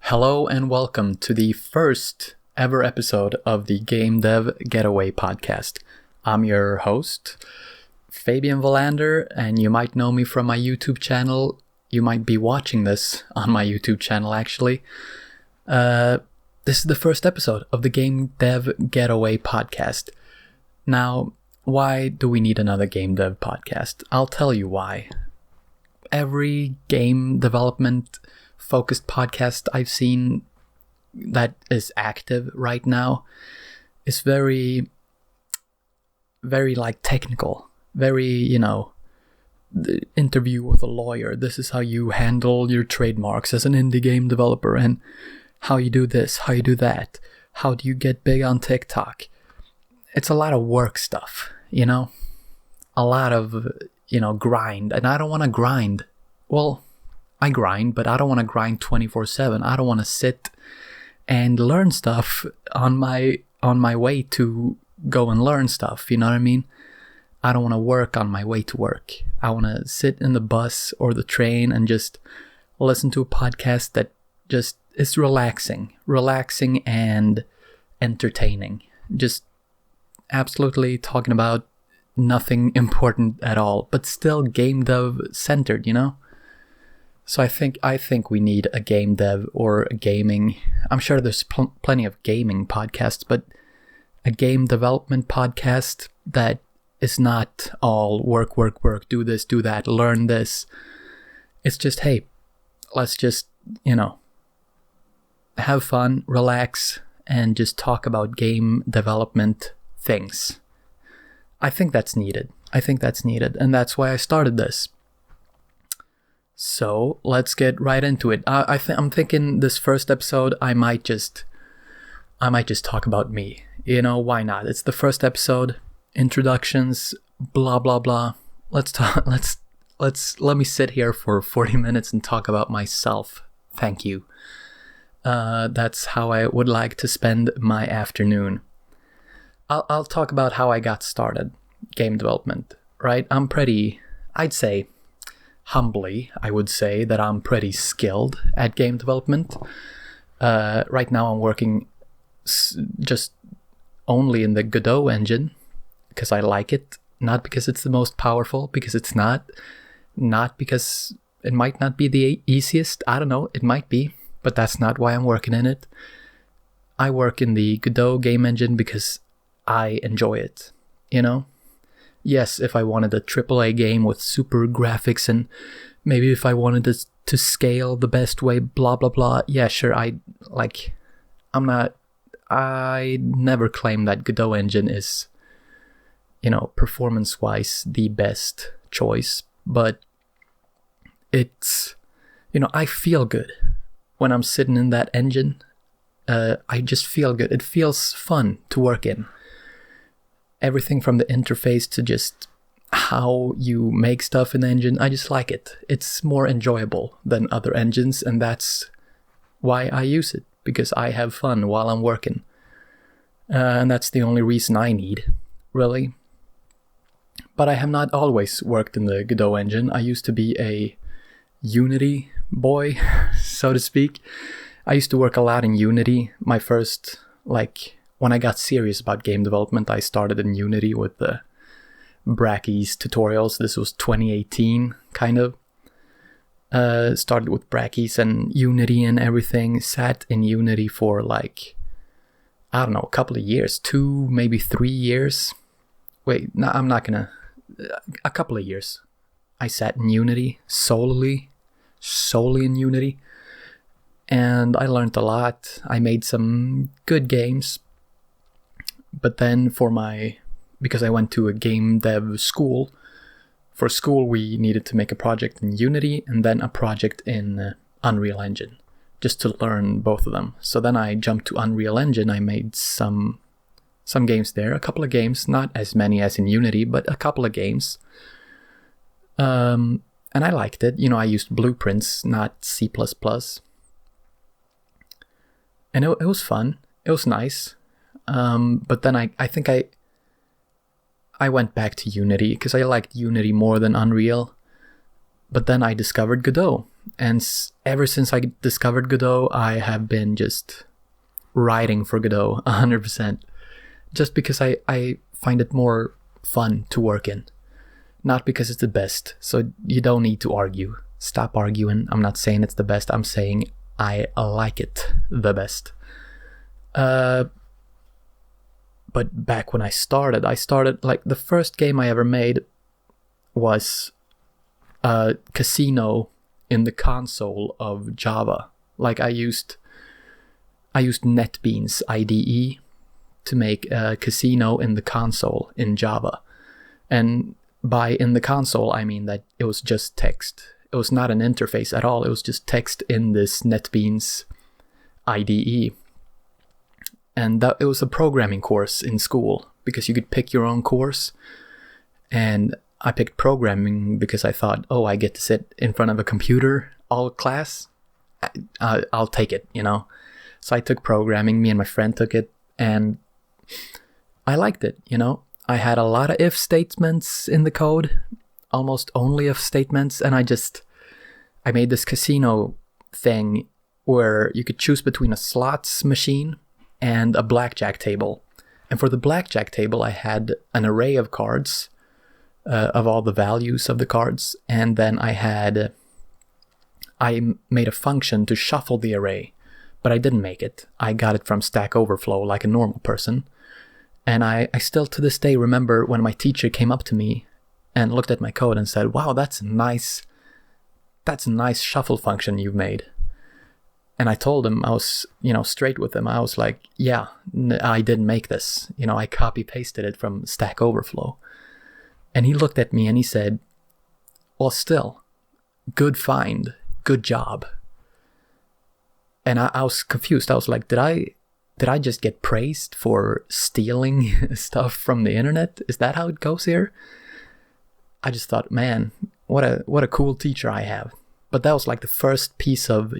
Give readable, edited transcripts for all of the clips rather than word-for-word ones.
Hello and welcome to the first ever episode of the Dev Getaway podcast. I'm your host, Fabian Valander, and you might know me from my YouTube channel. You might be watching this on my YouTube channel, actually. This is the first episode of the Dev Getaway podcast. Now, why do we need another game dev podcast? I'll tell you why. Every game development focused podcast I've seen that is active right now is very like technical, very, the interview with a lawyer. This is how you handle your trademarks as an indie game developer, and how you do this, how you do that, how do you get big on TikTok. It's a lot of work stuff, a lot of, grind, and I don't want to grind. Well, I grind, but I don't want to grind 24/7. I don't want to sit and learn stuff on my way to go and learn stuff. You know what I mean? I don't want to work on my way to work. I want to sit in the bus or the train and just listen to a podcast that just is relaxing and entertaining. Just absolutely talking about nothing important at all, but still game dev centered, So I think we need a game dev or a gaming. I'm sure there's plenty of gaming podcasts, but a game development podcast that is not all work, do this, do that, learn this. It's just, hey, let's just, have fun, relax, and just talk about game development things. I think that's needed, and that's why I started this. So let's get right into it. I'm thinking this first episode, I might just talk about me. Why not? It's the first episode, introductions, blah blah blah. Let me sit here for 40 minutes and talk about myself. Thank you. That's how I would like to spend my afternoon. I'll talk about how I got started, game development. Right? I'd say, humbly, I would say that I'm pretty skilled at game development. Right now I'm working just only in the Godot engine because I like it, not because it's the most powerful, because it's not because it might not be the easiest. I don't know, it might be, but that's not why I'm working in it. I work in the Godot game engine because I enjoy it, Yes, if I wanted a AAA game with super graphics and maybe if I wanted to scale the best way, blah, blah, blah. Yeah, sure. I never claim that Godot engine is, performance-wise the best choice. But it's, I feel good when I'm sitting in that engine. I just feel good. It feels fun to work in. Everything from the interface to just how you make stuff in the engine, I just like it. It's more enjoyable than other engines, and that's why I use it, because I have fun while I'm working. And that's the only reason I need, really. But I have not always worked in the Godot engine. I used to be a Unity boy, so to speak. I used to work a lot in Unity. My first, when I got serious about game development, I started in Unity with the Brackeys tutorials. This was 2018, kind of. Started with Brackeys and Unity and everything. Sat in Unity for a couple of years. 2, maybe 3 years. Wait, no, I'm not gonna... A couple of years. I sat in Unity solely in Unity. And I learned a lot. I made some good games. But then because I went to a game dev school, for school we needed to make a project in Unity and then a project in Unreal Engine, just to learn both of them. So then I jumped to Unreal Engine. I made some games there, a couple of games, not as many as in Unity, but a couple of games. And I liked it. I used blueprints, not C++. And it was fun. It was nice. But then I think I went back to Unity because I liked Unity more than Unreal. But then I discovered Godot. And ever since I discovered Godot, I have been just writing for Godot 100%. Just because I find it more fun to work in. Not because it's the best. So you don't need to argue. Stop arguing. I'm not saying it's the best. I'm saying I like it the best. But back when I started like the first game I ever made was a casino in the console of Java. Like I used NetBeans IDE to make a casino in the console in Java. And by in the console, I mean that it was just text. It was not an interface at all. It was just text in this NetBeans IDE. And it was a programming course in school because you could pick your own course. And I picked programming because I thought, oh, I get to sit in front of a computer all class. I'll take it, you know. So I took programming. Me and my friend took it. And I liked it, you know. I had a lot of if statements in the code. Almost only if statements. And I made this casino thing where you could choose between a slots machine and a blackjack table. And for the blackjack table, I had an array of cards, of all the values of the cards. And then I made a function to shuffle the array, but I didn't make it. I got it from Stack Overflow like a normal person. And I still to this day remember when my teacher came up to me and looked at my code and said, wow, that's a nice shuffle function you've made. And I told him, I was, straight with him. I was like, yeah, I didn't make this. I copy pasted it from Stack Overflow. And he looked at me and he said, well, still, good find, good job. And I was confused. I was like, did I just get praised for stealing stuff from the internet? Is that how it goes here? I just thought, man, what a cool teacher I have. But that was like the first piece of,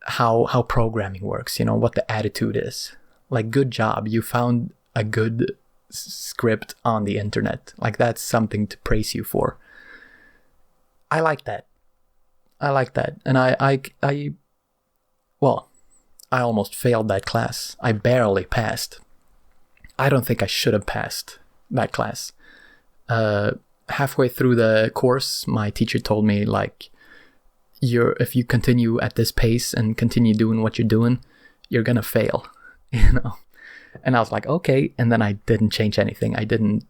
how programming works, what the attitude is. Like, good job, you found a good script on the internet. Like, that's something to praise you for. I like that. And I almost failed that class. I barely passed. I don't think I should have passed that class. Halfway through the course, my teacher told me, like, if you continue at this pace and continue doing what you're doing, you're gonna fail, And I was like, okay. And then I didn't change anything. I didn't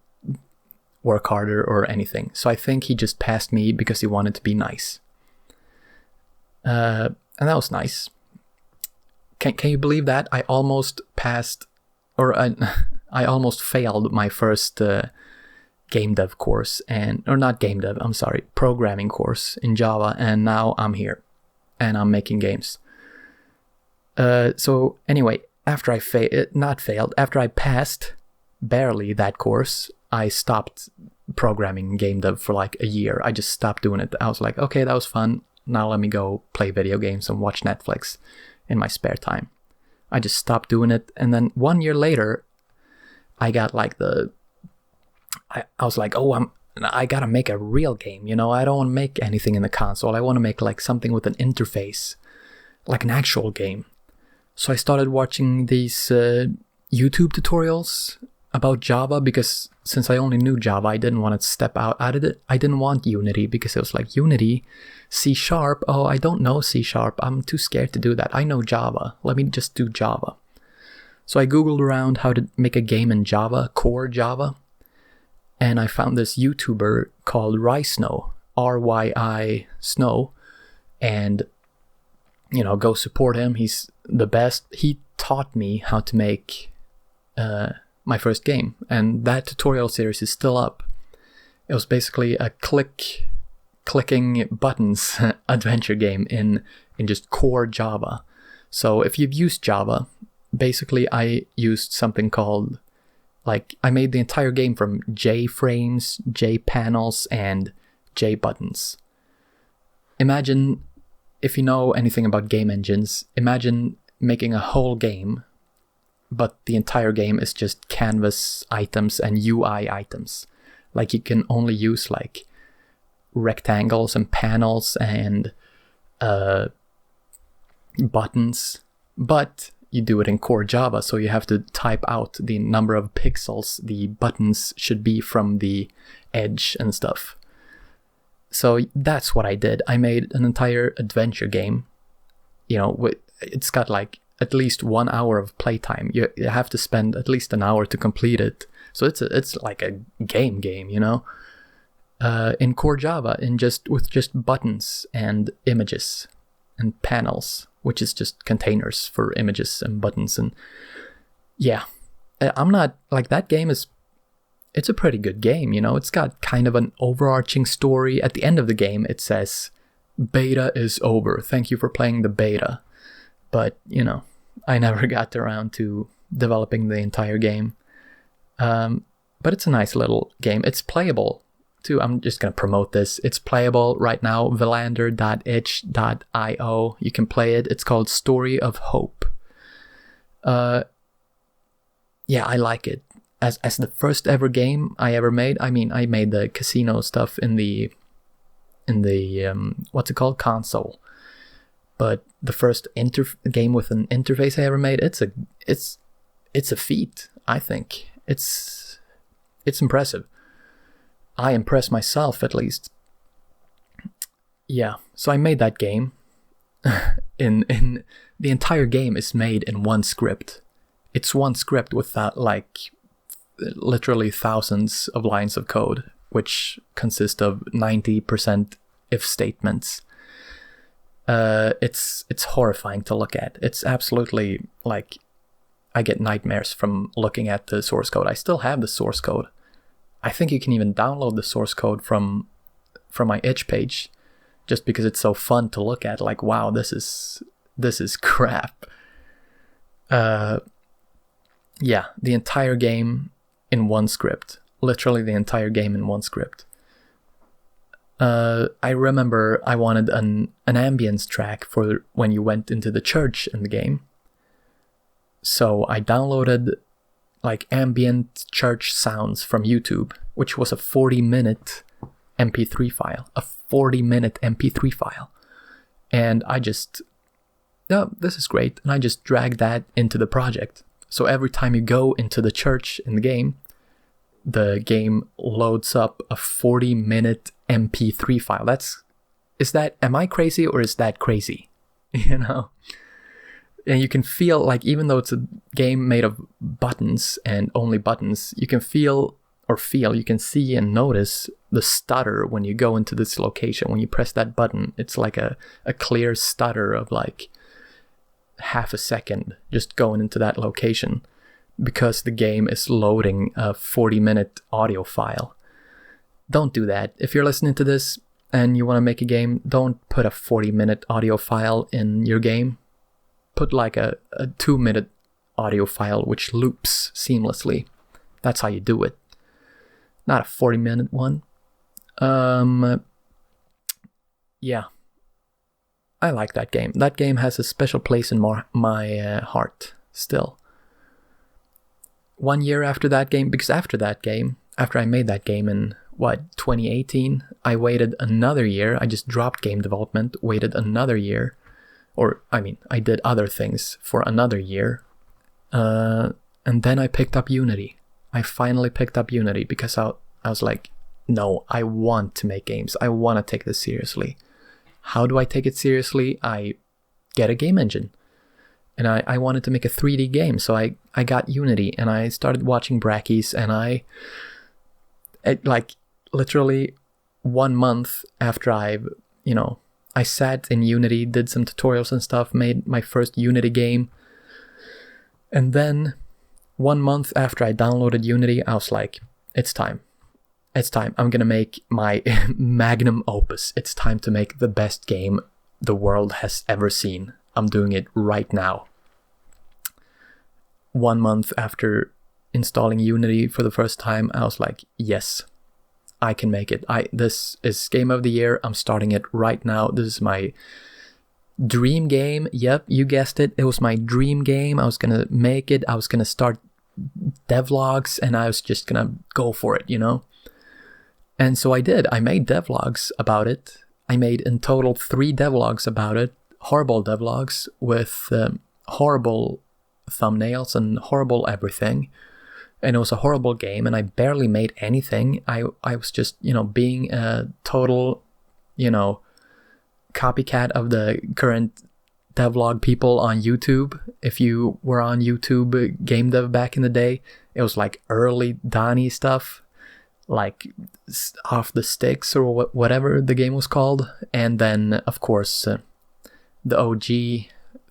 work harder or anything. So I think he just passed me because he wanted to be nice. And that was nice. Can you believe that? I almost passed, or I almost failed my first game dev course, programming course in Java, and now I'm here, and I'm making games. So anyway, after after I passed barely that course, I stopped programming game dev for like a year. I just stopped doing it. I was like, okay, that was fun. Now let me go play video games and watch Netflix in my spare time. I just stopped doing it, and then 1 year later, I got like I was like, I gotta make a real game, I don't want to make anything in the console. I want to make like something with an interface, like an actual game. So I started watching these YouTube tutorials about Java, because since I only knew Java, I didn't want to step out of it. I didn't want Unity, because it was like, Unity, C#, oh, I don't know C#, I'm too scared to do that. I know Java, let me just do Java. So I Googled around how to make a game in Java, core Java, and I found this YouTuber called Rysnow, RYI Snow, and, go support him. He's the best. He taught me how to make my first game, and that tutorial series is still up. It was basically a clicking buttons adventure game in just core Java. So if you've used Java, basically I used something called, like, I made the entire game from J-frames, J-panels, and J-buttons. Imagine, if you know anything about game engines, imagine making a whole game, but the entire game is just canvas items and UI items. Like, you can only use, like, rectangles and panels and buttons, but you do it in core Java, so you have to type out the number of pixels the buttons should be from the edge and stuff. So that's what I did. I made an entire adventure game. It's got like at least 1 hour of playtime. You have to spend at least an hour to complete it. So it's like a game, in core Java, with just buttons and images and panels, which is just containers for images and buttons. And yeah, I'm not like, that game it's a pretty good game. It's got kind of an overarching story. At the end of the game, it says beta is over. Thank you for playing the beta. But, I never got around to developing the entire game. But it's a nice little game. It's playable too. I'm just going to promote this. It's playable right now, villander.itch.io. You can play it. It's called Story of Hope. Yeah, I like it. As the first ever game I ever made. I mean, I made the casino stuff in the what's it called, console. But the first game with an interface I ever made, it's a feat. I think it's impressive. I impress myself, at least. Yeah, so I made that game. in the entire game is made in one script. It's one script with that, like, literally thousands of lines of code, which consist of 90% if statements. It's horrifying to look at. It's absolutely, like, I get nightmares from looking at the source code. I still have the source code. I think you can even download the source code from my itch page, just because it's so fun to look at. Like, wow, this is crap. Yeah, the entire game in one script. Literally the entire game in one script. I remember I wanted an ambience track for when you went into the church in the game. So I downloaded like ambient church sounds from YouTube, which was a 40-minute MP3 file. A 40-minute MP3 file. And I just, oh, this is great. And I just dragged that into the project. So every time you go into the church in the game loads up a 40-minute MP3 file. Am I crazy or is that crazy? And you can feel, like, even though it's a game made of buttons and only buttons, you can you can see and notice the stutter when you go into this location. When you press that button, it's like a clear stutter of like half a second just going into that location, because the game is loading a 40-minute audio file. Don't do that. If you're listening to this and you want to make a game, don't put a 40-minute audio file in your game. Put like a 2-minute audio file which loops seamlessly. That's how you do it. Not a 40-minute one. Yeah. I like that game. That game has a special place in my heart still. 1 year after that game, because after I made that game in 2018, I waited another year. I just dropped game development, waited another year. I did other things for another year. And then I picked up Unity. I finally picked up Unity because I was like, no, I want to make games. I want to take this seriously. How do I take it seriously? I get a game engine. And I wanted to make a 3D game, so I got Unity, and I started watching Brackies, and literally 1 month after I sat in Unity, did some tutorials and stuff, made my first Unity game. And then 1 month after I downloaded Unity, I was like, it's time. I'm going to make my magnum opus. It's time to make the best game the world has ever seen. I'm doing it right now. 1 month after installing Unity for the first time, I was like, yes, I can make it. This is game of the year. I'm starting it right now. This is my dream game. Yep, you guessed it. It was my dream game. I was going to make it. I was going to start devlogs, and I was just going to go for it, And so I did. I made devlogs about it. I made in total 3 devlogs about it. Horrible devlogs with horrible thumbnails and horrible everything. And it was a horrible game, and I barely made anything. I was just, being a total, copycat of the current devlog people on YouTube. If you were on YouTube game dev back in the day, it was like early Donnie stuff, like Off the Sticks or whatever the game was called. And then, of course, the OG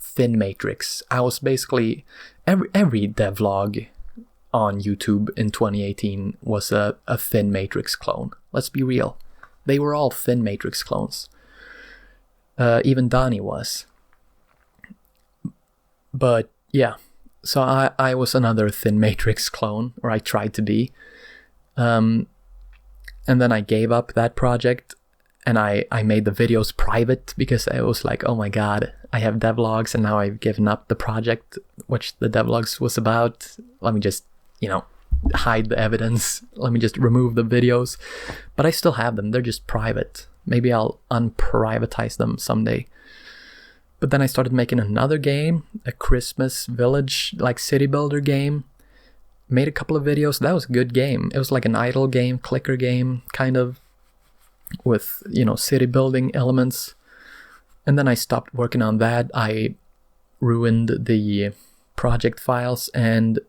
Thin Matrix. I was basically every devlog on YouTube in 2018 was a Thin Matrix clone. Let's be real. They were all Thin Matrix clones. Even Donnie was. But yeah, so I was another Thin Matrix clone, or I tried to be. And then I gave up that project, and I made the videos private because I was like, oh my god, I have devlogs, and now I've given up the project, which the devlogs was about. Let me just, hide the evidence. Let me just remove the videos. But I still have them. They're just private. Maybe I'll unprivatize them someday. But then I started making another game, a Christmas village, like city builder game. Made a couple of videos. That was a good game. It was like an idle game, clicker game, kind of, with, city building elements. And then I stopped working on that. I ruined the project files, and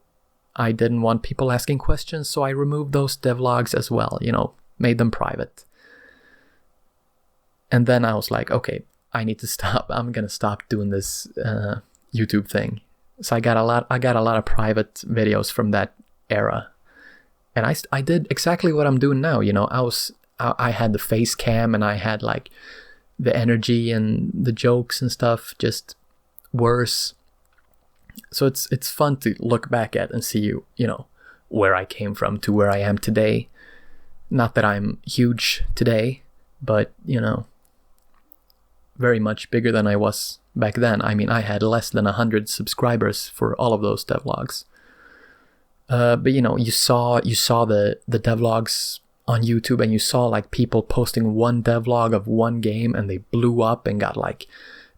I didn't want people asking questions, so I removed those devlogs as well, made them private. And then I was like, okay, I need to stop. I'm gonna stop doing this YouTube thing. So I got a lot of private videos from that era, and I did exactly what I'm doing now. I had the face cam, and I had like the energy and the jokes and stuff, just worse. So it's fun to look back at and see where I came from to where I am today. Not that I'm huge today, but very much bigger than I was back then. I mean, I had less than 100 subscribers for all of those devlogs. But you saw the devlogs on YouTube, and you saw like people posting one devlog of one game, and they blew up and got like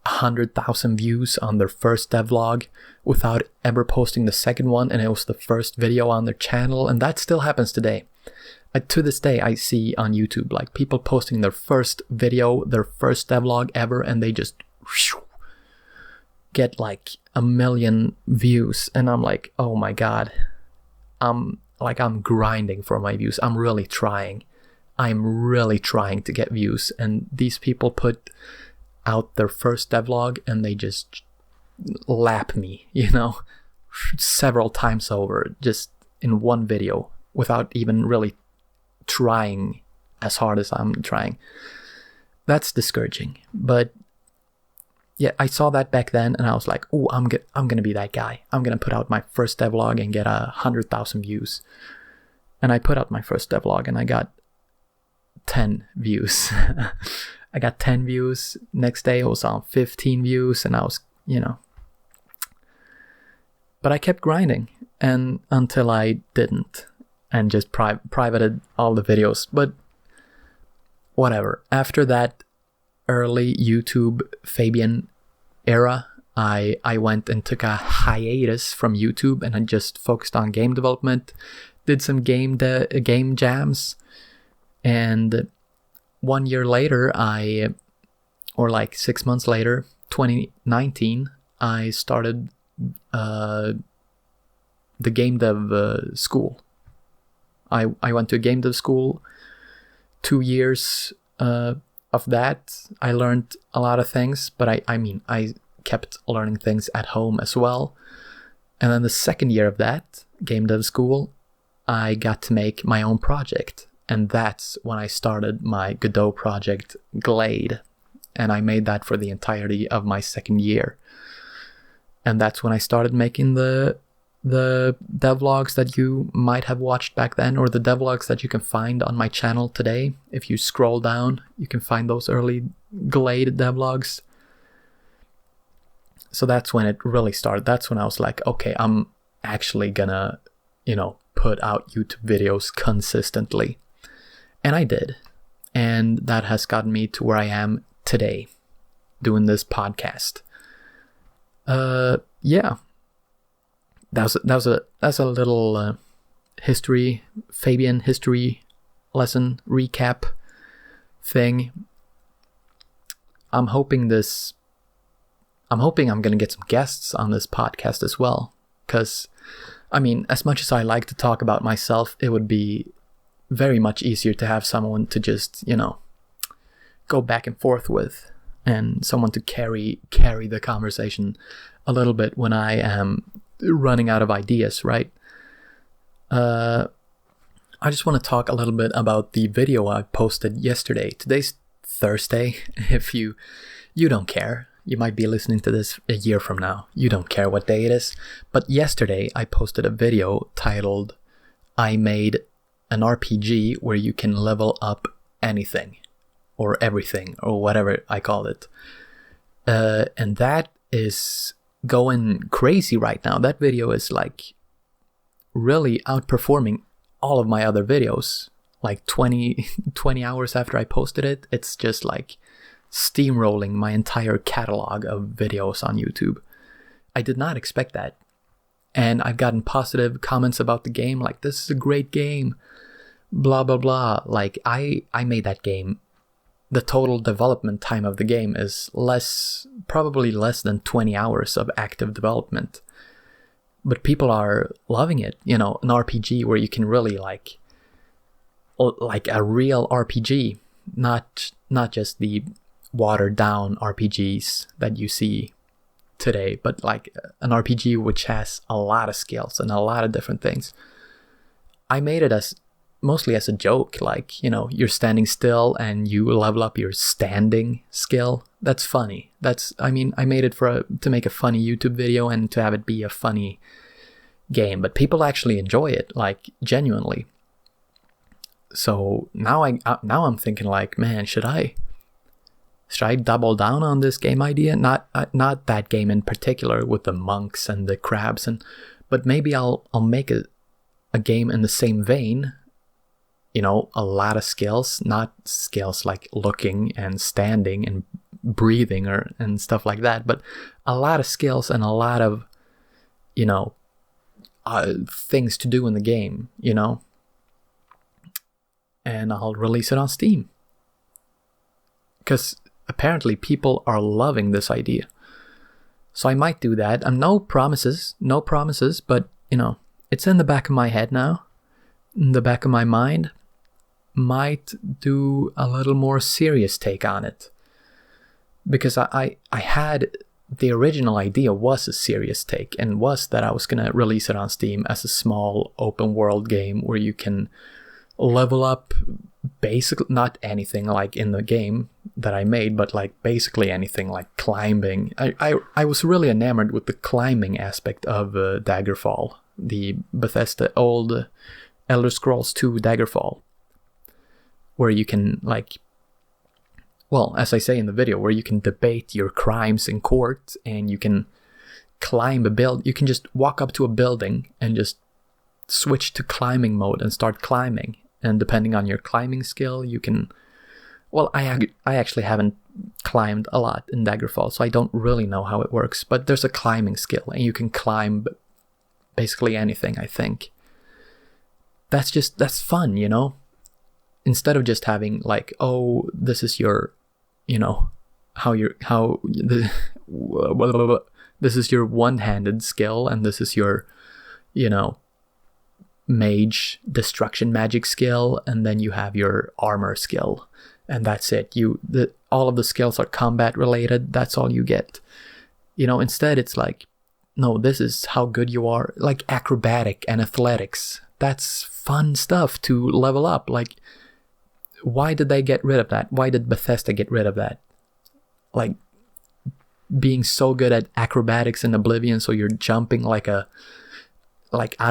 100,000 views on their first devlog without ever posting the second one, and it was the first video on their channel. And that still happens today. To this day, I see on YouTube like people posting their first video, their first devlog ever, and they just get like 1 million views, and I'm like, oh my god, I'm grinding for my views. I'm really trying to get views, and these people put out their first devlog and they just lap me, several times over, just in one video, without even really trying as hard as I'm trying. That's discouraging. But yeah, I saw that back then, and I was like, oh, I'm gonna be that guy. I'm gonna put out my first devlog and get 100,000 views. And I put out my first devlog, and I got 10 views. I got 10 views. Next day, it was on 15 views, and I was, But I kept grinding, and until I didn't, and just privated all the videos. But whatever. After that early YouTube Fabian era, I went and took a hiatus from YouTube, and I just focused on game development, did some game jams, and 1 year later, or like 6 months later, 2019, I started the game dev school. I went to a game dev school. 2 years of that, I learned a lot of things, but I kept learning things at home as well. And then the second year of that game dev school, I got to make my own project. And that's when I started my Godot project, Glade. And I made that for the entirety of my second year. And that's when I started making the devlogs that you might have watched back then, or the devlogs that you can find on my channel today. If you scroll down, you can find those early Glade devlogs. So that's when it really started. That's when I was like, okay, I'm actually gonna, put out YouTube videos consistently. And I did. And that has gotten me to where I am today, doing this podcast. Yeah. That's a little Fabian history lesson recap thing. I'm hoping I'm gonna get some guests on this podcast as well, because I mean, as much as I like to talk about myself, it would be very much easier to have someone to just, go back and forth with, and someone to carry the conversation a little bit when I am running out of ideas, right? I just want to talk a little bit about the video I posted yesterday. Today's Thursday. If you don't care, you might be listening to this a year from now. You don't care what day it is. But yesterday I posted a video titled, I made an RPG where you can level up anything or everything or whatever I call it. And that is going crazy right now. That video is like really outperforming all of my other videos. Like 20 hours after I posted it, it's just like steamrolling my entire catalog of videos on YouTube. I did not expect that. And I've gotten positive comments about the game, like, this is a great game, blah, blah, blah. Like, I made that game. The total development time of the game is probably less than 20 hours of active development. But people are loving it, an RPG where you can really like a real RPG, not just the watered down RPGs that you see today, but like an RPG which has a lot of skills and a lot of different things. I made it mostly as a joke, like, you're standing still and you level up your standing skill. That's funny. I made it to make a funny YouTube video and to have it be a funny game, but people actually enjoy it, like, genuinely. So now I'm thinking, like, man, should I double down on this game idea? Not that game in particular with the monks and the crabs, but maybe I'll make a game in the same vein. A lot of skills, not skills like looking and standing and breathing and stuff like that, but a lot of skills and a lot of things to do in the game, and I'll release it on Steam, because apparently people are loving this idea. So I might do that. No promises, but it's in the back of my head now, in the back of my mind. Might do a little more serious take on it, because I had the original idea was a serious take, and was that I was gonna release it on Steam as a small open world game where you can level up basically not anything like in the game that I made, but like basically anything, like climbing. I was really enamored with the climbing aspect of Daggerfall, the Bethesda old Elder Scrolls 2 Daggerfall, where you can, like, well, as I say in the video, where you can debate your crimes in court, and you can climb a build. You can just walk up to a building and just switch to climbing mode and start climbing. And depending on your climbing skill, you can... Well, I actually haven't climbed a lot in Daggerfall, so I don't really know how it works. But there's a climbing skill, and you can climb basically anything, I think. That's fun, Instead of just having like, oh, this is your, this is your one-handed skill, and this is your, mage destruction magic skill, and then you have your armor skill, and that's it. All of the skills are combat related. That's all you get. Instead it's like, no, this is how good you are, like acrobatic and athletics. That's fun stuff to level up. Like, why did they get rid of that? Why did Bethesda get rid of that? Like, being so good at acrobatics in Oblivion, so you're jumping like I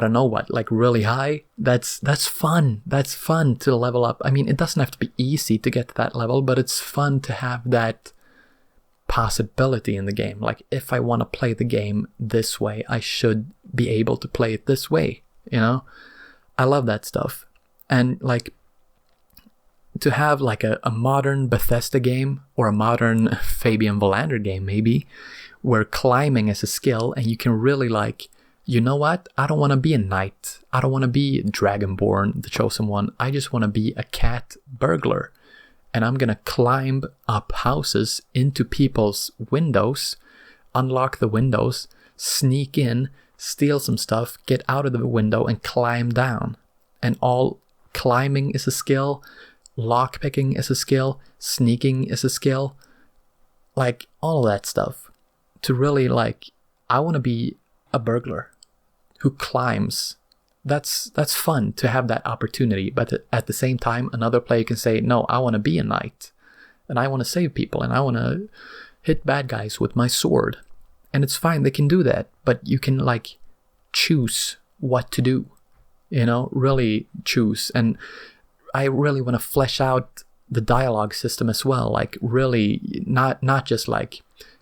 don't know what, like really high. That's fun. That's fun to level up. I mean, it doesn't have to be easy to get to that level, but it's fun to have that possibility in the game. Like, if I want to play the game this way, I should be able to play it this way. I love that stuff. And like, to have like a modern Bethesda game or a modern Fabian Volander game maybe, where climbing is a skill and you can really like, you know what? I don't want to be a knight. I don't want to be Dragonborn, the chosen one. I just want to be a cat burglar. And I'm going to climb up houses into people's windows, unlock the windows, sneak in, steal some stuff, get out of the window and climb down. And all climbing is a skill, lockpicking is a skill, sneaking is a skill. Like all of that stuff. To really like, I want to be a burglar who climbs. That's fun to have that opportunity, but at the same time another player can say, no, I want to be a knight and I want to save people and I want to hit bad guys with my sword. And it's fine, they can do that, but you can like choose what to do, you know, really choose. And I really want to flesh out the dialogue system as well, like really not just like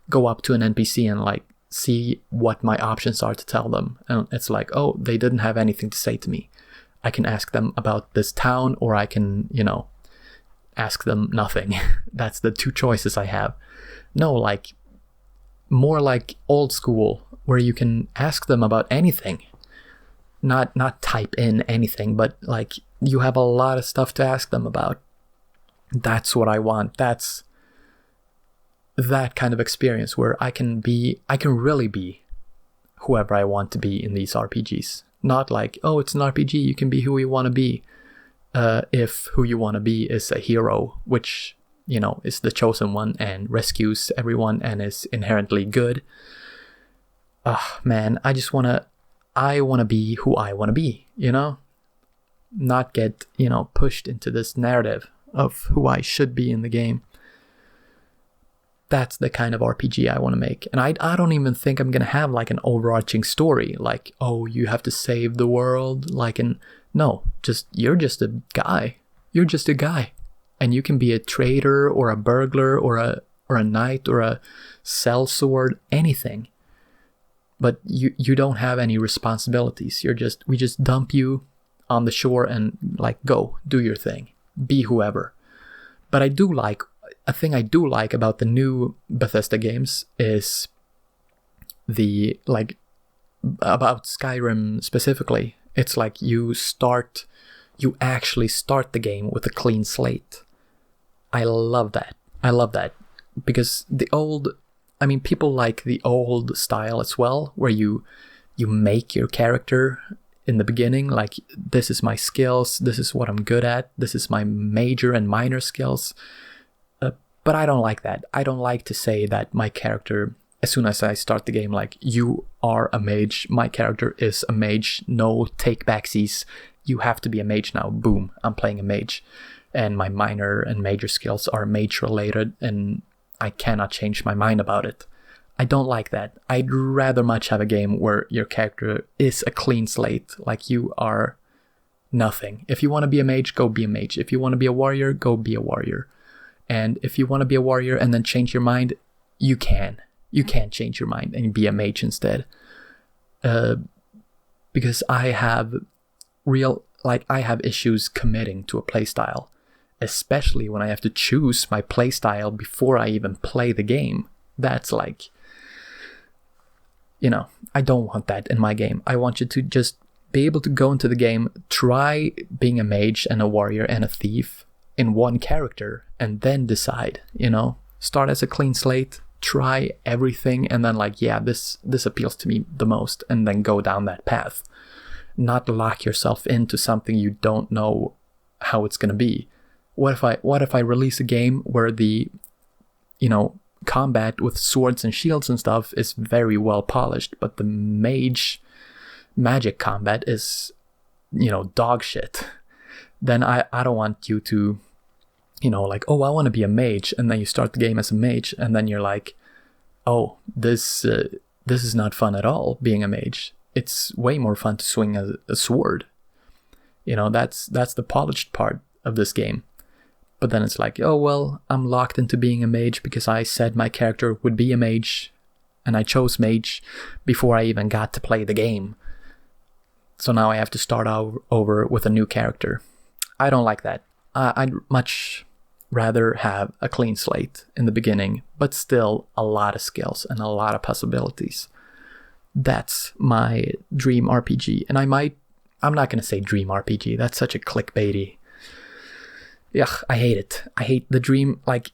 go up to an NPC and like see what my options are to tell them. And it's like, oh, they didn't have anything to say to me. I can ask them about this town, or I can, you know, ask them nothing. That's the two choices I have. No, like more like old school, where you can ask them about anything. Not type in anything, but like you have a lot of stuff to ask them about. That's what I want. That's that kind of experience where I can really be whoever I want to be in these RPGs. Not like, oh, it's an RPG, you can be who you want to be. If who you want to be is a hero, which, you know, is the chosen one and rescues everyone and is inherently good. Man, I want to be who I want to be, you know? Not get, you know, pushed into this narrative of who I should be in the game. That's the kind of RPG I want to make. And I don't even think I'm going to have like an overarching story. Like, oh, you have to save the world. No, you're just a guy. You're just a guy. And you can be a traitor or a burglar or a knight or a sellsword, anything. But you don't have any responsibilities. We just dump you on the shore and like, go, do your thing. Be whoever. But a thing I do like about the new Bethesda games is about Skyrim specifically. It's like you actually start the game with a clean slate. I love that. Because people like the old style as well, where you make your character in the beginning, like, this is my skills, this is what I'm good at, this is my major and minor skills. But I don't like that. I don't like to say that my character, as soon as I start the game, like, you are a mage, my character is a mage, no take backsies, you have to be a mage now, boom, I'm playing a mage. And my minor and major skills are mage related, and I cannot change my mind about it. I don't like that. I'd rather much have a game where your character is a clean slate, like you are nothing. If you want to be a mage, go be a mage. If you want to be a warrior, go be a warrior. And if you want to be a warrior and then change your mind, you can. You can change your mind and be a mage instead. Because I have issues committing to a playstyle. Especially when I have to choose my playstyle before I even play the game. That's like, you know, I don't want that in my game. I want you to just be able to go into the game, try being a mage and a warrior and a thief in one character, and then decide, you know, start as a clean slate, try everything, and then like, yeah, this appeals to me the most, and then go down that path. Not lock yourself into something you don't know how it's going to be. What if I release a game where the, you know, combat with swords and shields and stuff is very well polished, but the magic combat is, you know, dog shit? Then I don't want you to, you know, like, oh, I want to be a mage, and then you start the game as a mage, and then you're like, oh, this is not fun at all, being a mage. It's way more fun to swing a sword. You know, that's the polished part of this game. But then it's like, oh, well, I'm locked into being a mage because I said my character would be a mage, and I chose mage before I even got to play the game. So now I have to start over with a new character. I don't like that. I'd much rather have a clean slate in the beginning, but still a lot of skills and a lot of possibilities. That's my dream RPG. And I'm not going to say dream RPG. That's such a clickbaity. Yeah, I hate it. I hate the dream. Like,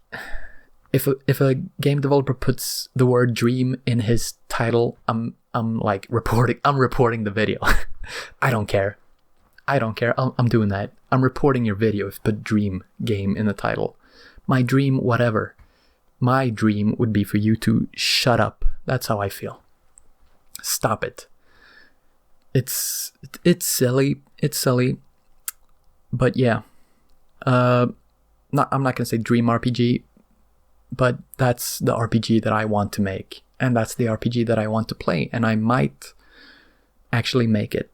if a game developer puts the word dream in his title, I'm like reporting the video. I don't care. I'm doing that. I'm reporting your video if you put dream game in the title. My dream, whatever. My dream would be for you to shut up. That's how I feel. Stop it. It's silly. It's silly. But yeah. I'm not gonna say dream RPG, but that's the RPG that I want to make. And that's the RPG that I want to play. And I might actually make it.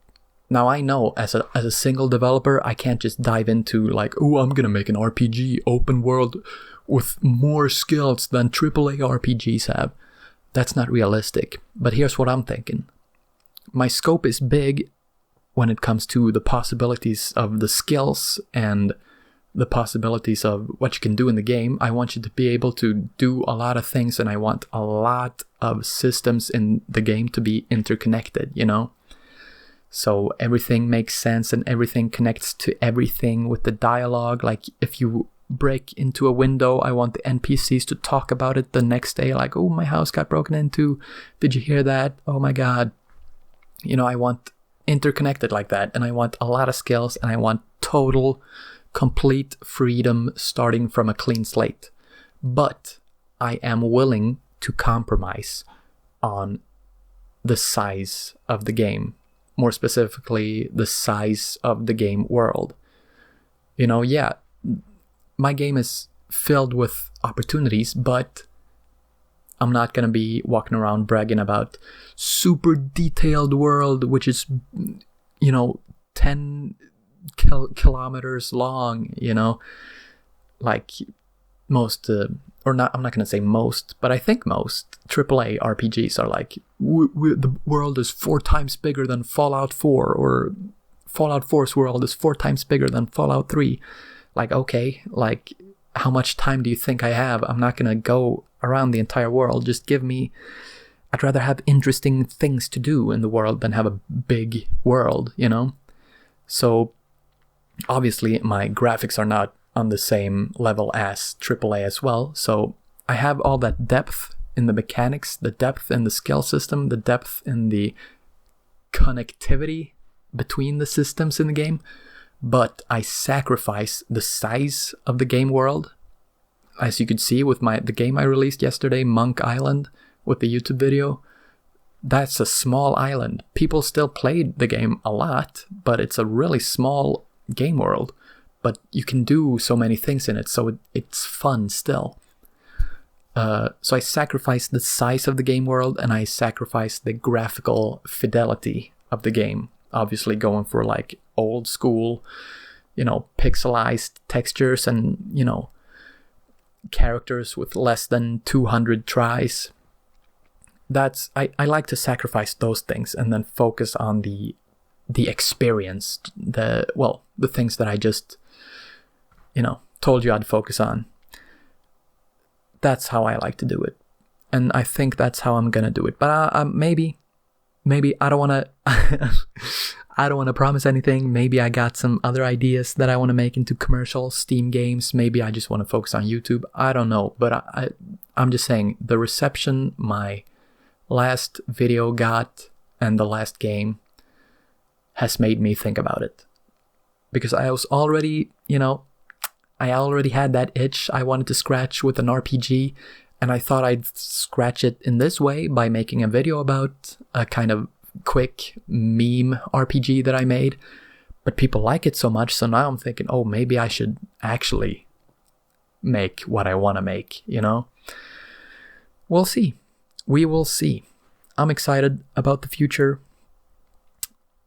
Now I know as a single developer, I can't just dive into like, oh, I'm gonna make an RPG open world with more skills than AAA RPGs have. That's not realistic. But here's what I'm thinking. My scope is big when it comes to the possibilities of the skills and the possibilities of what you can do in the game. I want you to be able to do a lot of things, and I want a lot of systems in the game to be interconnected, you know? So everything makes sense and everything connects to everything with the dialogue. Like if you break into a window, I want the NPCs to talk about it the next day. Like, oh, my house got broken into. Did you hear that? Oh my God. You know, I want interconnected like that. And I want a lot of skills, and I want total, complete freedom starting from a clean slate. But I am willing to compromise on the size of the game. More specifically, the size of the game world. You know, yeah, my game is filled with opportunities, but I'm not going to be walking around bragging about super detailed world, which is, you know, 10 kilometers long, you know, like most, or not, I'm not going to say most, but I think most AAA RPGs are like, the world is 4 times bigger than Fallout 4, or Fallout 4's world is 4 times bigger than Fallout 3. Like, okay, like, how much time do you think I have? I'm not going to go around the entire world. Just give me, I'd rather have interesting things to do in the world than have a big world, you know? So, obviously, my graphics are not on the same level as AAA as well. So, I have all that depth in the mechanics, the depth in the skill system, the depth in the connectivity between the systems in the game, but I sacrifice the size of the game world. As you could see with the game I released yesterday, Monk Island, with the YouTube video, that's a small island. People still played the game a lot, but it's a really small game world. But you can do so many things in it, so it's fun still. So I sacrifice the size of the game world, and I sacrifice the graphical fidelity of the game. Obviously going for like old school, you know, pixelized textures and, you know, characters with less than 200 tries. I like to sacrifice those things and then focus on the experience, the things that I just, you know, told you I'd focus on. That's how I like to do it. And I think that's how I'm gonna do it. But maybe I don't want to I don't want to promise anything. Maybe I got some other ideas that I want to make into commercial Steam games. Maybe I just want to focus on YouTube. I don't know. But I'm just saying, the reception my last video got and the last game has made me think about it. Because I was already, you know, I already had that itch I wanted to scratch with an RPG, and I thought I'd scratch it in this way by making a video about a kind of quick meme RPG that I made. But people like it so much, so now I'm thinking, oh, maybe I should actually make what I want to make, you know? We'll see. We will see. I'm excited about the future,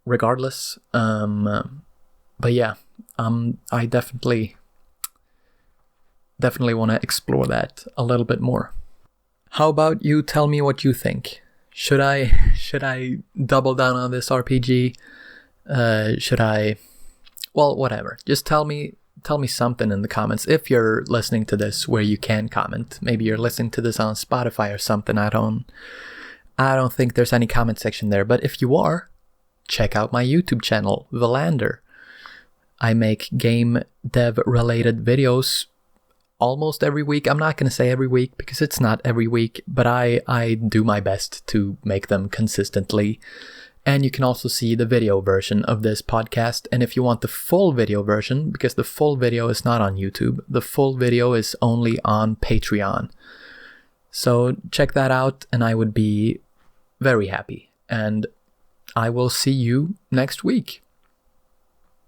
regardless. But yeah, I definitely want to explore that a little bit more. How about you tell me what you think? Should I double down on this RPG? Should I? Well, whatever. Just tell me tell me something in the comments. If you're listening to this where you can comment, maybe you're listening to this on Spotify or something. I don't think there's any comment section there. But if you are, check out my YouTube channel, Valander. I make game dev related videos almost every week. I'm not going to say every week because it's not every week, but I do my best to make them consistently. And you can also see the video version of this podcast. And if you want the full video version, because the full video is not on YouTube, the full video is only on Patreon. So check that out and I would be very happy. And I will see you next week.